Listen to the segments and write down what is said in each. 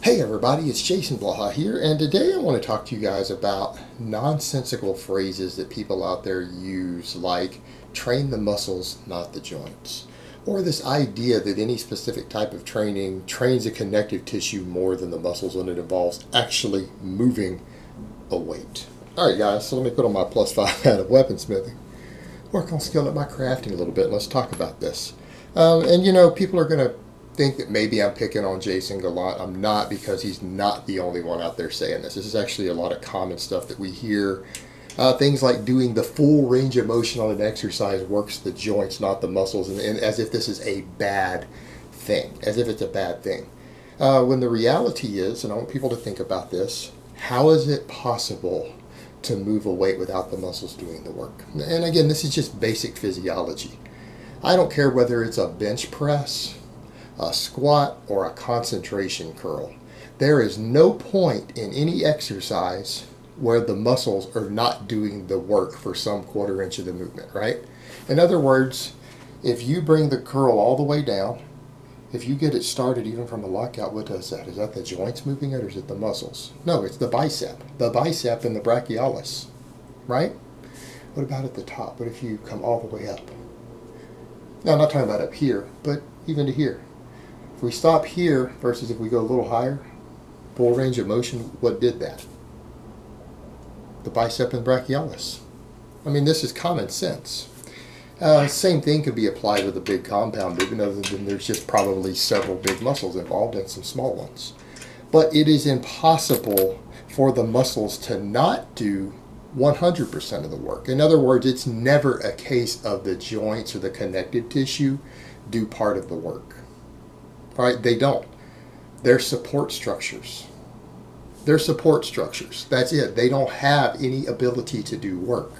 Hey everybody, it's Jason Blaha here, and today I want to talk to you guys about nonsensical phrases that people out there use, like train the muscles, not the joints. Or this idea that any specific type of training trains a connective tissue more than the muscles when it involves actually moving a weight. Alright guys, so let me put on my +5 hat of weaponsmithing. Work on skilling up my crafting a little bit, and let's talk about this. People are going to think that maybe I'm picking on Jason a lot. I'm not, because he's not the only one out there saying this. This is actually a lot of common stuff that we hear. Things like doing the full range of motion on an exercise works the joints, not the muscles, and as if this is a bad thing, as if it's a bad thing. When the reality is, and I want people to think about this, how is it possible to move a weight without the muscles doing the work? And again, this is just basic physiology. I don't care whether it's a bench press, a squat, or a concentration curl. There is no point in any exercise where the muscles are not doing the work for some quarter inch of the movement, right? In other words, if you bring the curl all the way down, if you get it started even from a lockout, what does that? Is that the joints moving it, or is it the muscles? No, it's the bicep and the brachialis, right? What about at the top? What if you come all the way up? Now, I'm not talking about up here, but even to here. If we stop here versus if we go a little higher, full range of motion, what did that? The bicep and brachialis. I mean, this is common sense. Same thing could be applied with a big compound movement, other than there's just probably several big muscles involved and some small ones. But it is impossible for the muscles to not do 100% of the work. In other words, it's never a case of the joints or the connective tissue do part of the work. All right, they don't. They're support structures. They're support structures. That's it. They don't have any ability to do work.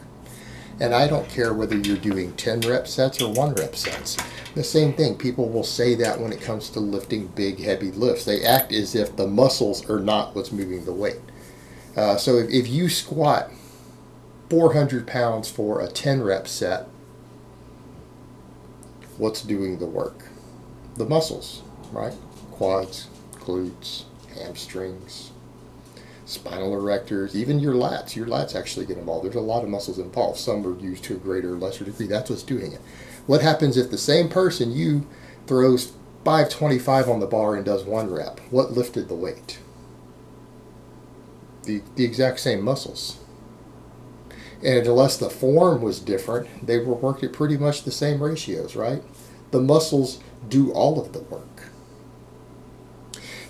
And I don't care whether you're doing 10 rep sets or 1 rep sets. The same thing. People will say that when it comes to lifting big, heavy lifts. They act as if the muscles are not what's moving the weight. So if you squat 400 pounds for a 10 rep set, what's doing the work? The muscles, right? Quads, glutes, hamstrings, spinal erectors, even your lats. Your lats actually get involved. There's a lot of muscles involved. Some are used to a greater or lesser degree. That's what's doing it. What happens if the same person, you throws 525 on the bar and does 1 rep? What lifted the weight? The exact same muscles. And unless the form was different, they were worked at pretty much the same ratios, right? The muscles do all of the work.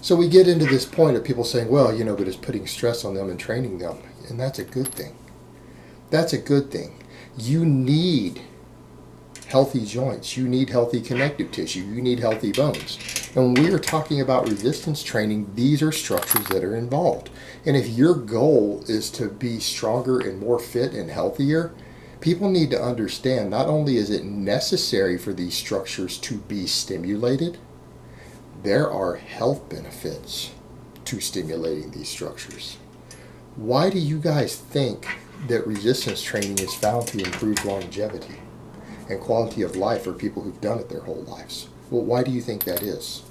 So we get into this point of people saying, well, but it's putting stress on them and training them. And that's a good thing. That's a good thing. You need healthy joints. You need healthy connective tissue. You need healthy bones. And when we are talking about resistance training, these are structures that are involved. And if your goal is to be stronger and more fit and healthier, people need to understand not only is it necessary for these structures to be stimulated, there are health benefits to stimulating these structures. Why do you guys think that resistance training is found to improve longevity and quality of life for people who've done it their whole lives? Well, why do you think that is?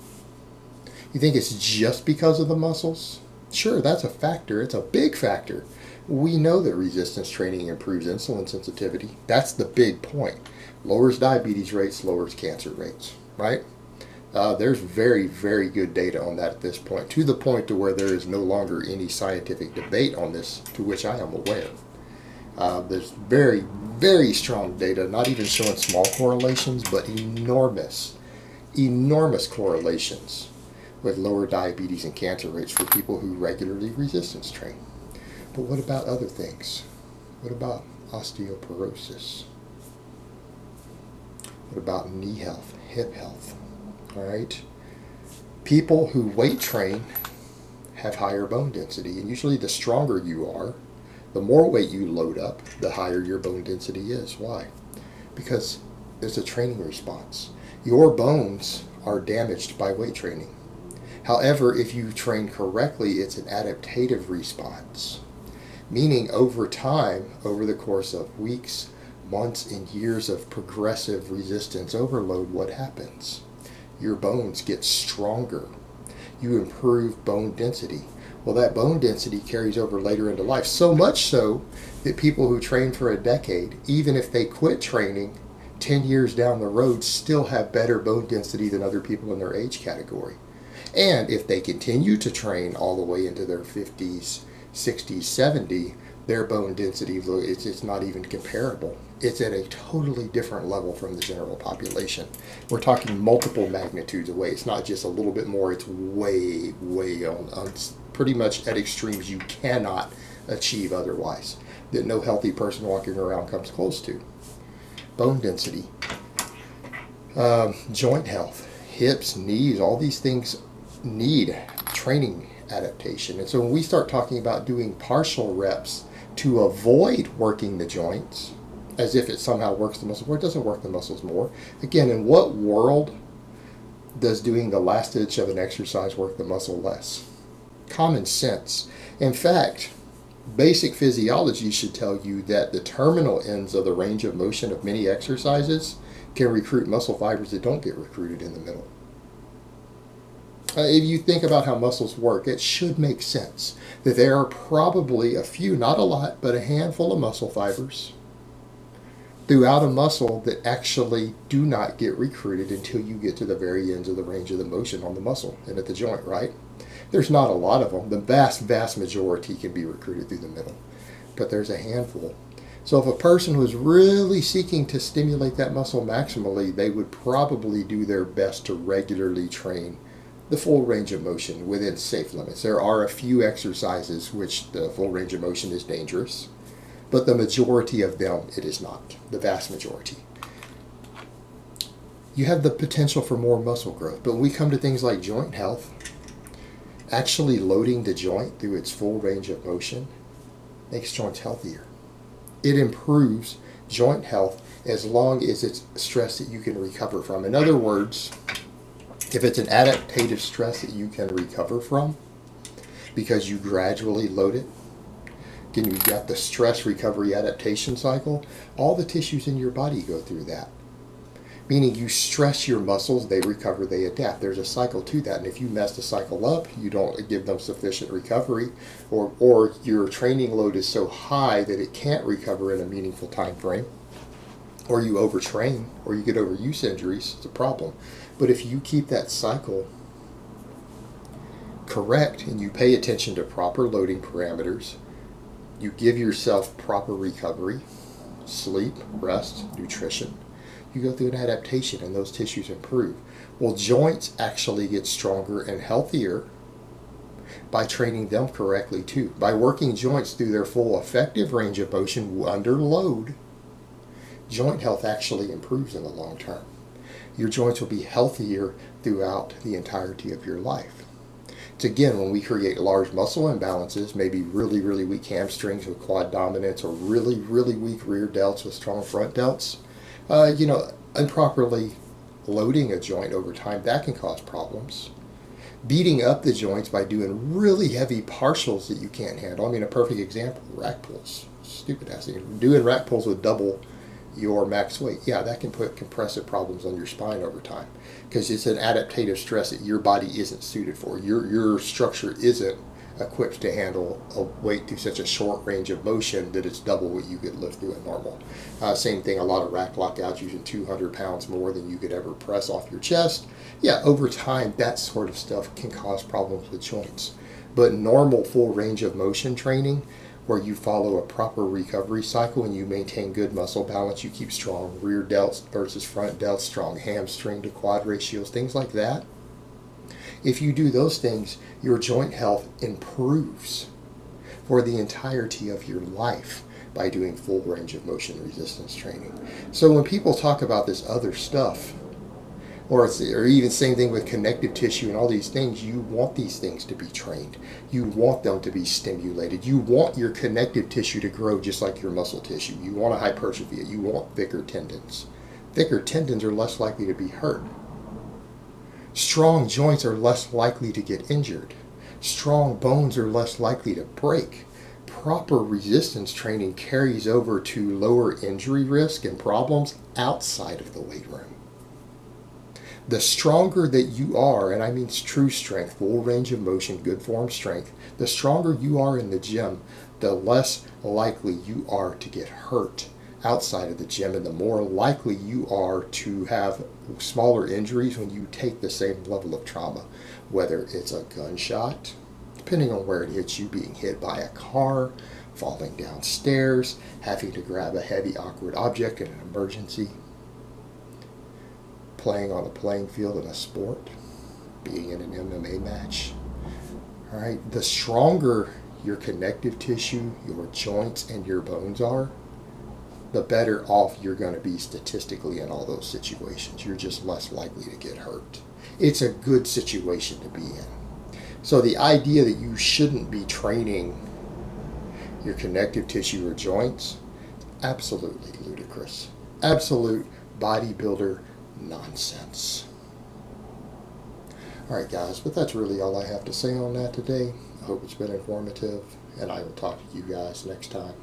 You think it's just because of the muscles? Sure, that's a factor. It's a big factor. We know that resistance training improves insulin sensitivity. That's the big point. Lowers diabetes rates, lowers cancer rates, right? There's very, very good data on that at this point, to the point to where there is no longer any scientific debate on this to which I am aware. There's very, very strong data, not even showing small correlations, but enormous correlations with lower diabetes and cancer rates for people who regularly resistance train. But what about other things? What about osteoporosis? What about knee health, hip health? All right. People who weight train have higher bone density, and usually the stronger you are, the more weight you load up, the higher your bone density is. Why? Because there's a training response. Your bones are damaged by weight training. However, if you train correctly, it's an adaptive response, meaning over time, over the course of weeks, months, and years of progressive resistance overload, what happens? Your bones get stronger. you improve bone density. Well, that bone density carries over later into life, so much so that people who train for a decade, even if they quit training 10 years down the road, still have better bone density than other people in their age category. And if they continue to train all the way into their 50s, 60s, 70s, their bone density, it's not even comparable. It's at a totally different level from the general population. We're talking multiple magnitudes away. It's not just a little bit more, it's way, way on pretty much at extremes you cannot achieve otherwise, that no healthy person walking around comes close to. Bone density, joint health, hips, knees, all these things need training adaptation. And so when we start talking about doing partial reps to avoid working the joints, as if it somehow works the muscle more, it doesn't work the muscles more. Again, in what world does doing the last ditch of an exercise work the muscle less? Common sense. In fact, basic physiology should tell you that the terminal ends of the range of motion of many exercises can recruit muscle fibers that don't get recruited in the middle. If you think about how muscles work, it should make sense that there are probably a few, not a lot, but a handful of muscle fibers throughout a muscle that actually do not get recruited until you get to the very ends of the range of the motion on the muscle and at the joint, right? There's not a lot of them. The vast majority can be recruited through the middle, but there's a handful. So if a person was really seeking to stimulate that muscle maximally, they would probably do their best to regularly train the full range of motion within safe limits. There are a few exercises which the full range of motion is dangerous, but the majority of them it is not, the vast majority. You have the potential for more muscle growth, but when we come to things like joint health, actually loading the joint through its full range of motion makes joints healthier. It improves joint health as long as it's stress that you can recover from. In other words, if it's an adaptative stress that you can recover from because you gradually load it, again, you've got the stress recovery adaptation cycle, all the tissues in your body go through that. Meaning you stress your muscles, they recover, they adapt. There's a cycle to that. And if you mess the cycle up, you don't give them sufficient recovery, or your training load is so high that it can't recover in a meaningful time frame, or you overtrain, or you get overuse injuries, it's a problem. But if you keep that cycle correct and you pay attention to proper loading parameters, you give yourself proper recovery, sleep, rest, nutrition, you go through an adaptation and those tissues improve. Well, joints actually get stronger and healthier by training them correctly too. By working joints through their full effective range of motion under load, joint health actually improves in the long term. Your joints will be healthier throughout the entirety of your life. It's again, when we create large muscle imbalances, maybe really, really weak hamstrings with quad dominance, or really, really weak rear delts with strong front delts, improperly loading a joint over time, that can cause problems. Beating up the joints by doing really heavy partials that you can't handle. I mean, a perfect example, rack pulls. Stupid ass thing. Doing rack pulls with double your max weight. Yeah, that can put compressive problems on your spine over time because it's an adaptative stress that your body isn't suited for. Your structure isn't equipped to handle a weight through such a short range of motion that it's double what you could lift through a normal. Same thing, a lot of rack lockouts using 200 pounds more than you could ever press off your chest. Yeah, over time, that sort of stuff can cause problems with joints. But normal full range of motion training, where you follow a proper recovery cycle and you maintain good muscle balance, you keep strong rear delts versus front delts, strong hamstring to quad ratios, things like that. If you do those things, your joint health improves for the entirety of your life by doing full range of motion resistance training. So when people talk about this other stuff, or even same thing with connective tissue and all these things, you want these things to be trained. You want them to be stimulated. You want your connective tissue to grow just like your muscle tissue. You want a hypertrophy. You want thicker tendons. Thicker tendons are less likely to be hurt. Strong joints are less likely to get injured. Strong bones are less likely to break. Proper resistance training carries over to lower injury risk and problems outside of the weight room. The stronger that you are, and I mean true strength, full range of motion, good form strength, the stronger you are in the gym, the less likely you are to get hurt outside of the gym, and the more likely you are to have smaller injuries when you take the same level of trauma, whether it's a gunshot, depending on where it hits you, being hit by a car, falling downstairs, having to grab a heavy, awkward object in an emergency, playing on a playing field in a sport, being in an MMA match. All right, the stronger your connective tissue, your joints, and your bones are, the better off you're going to be statistically in all those situations. You're just less likely to get hurt. It's a good situation to be in. So the idea that you shouldn't be training your connective tissue or joints, absolutely ludicrous. Absolute bodybuilder nonsense. All right, guys, but that's really all I have to say on that today. I hope it's been informative, and I will talk to you guys next time.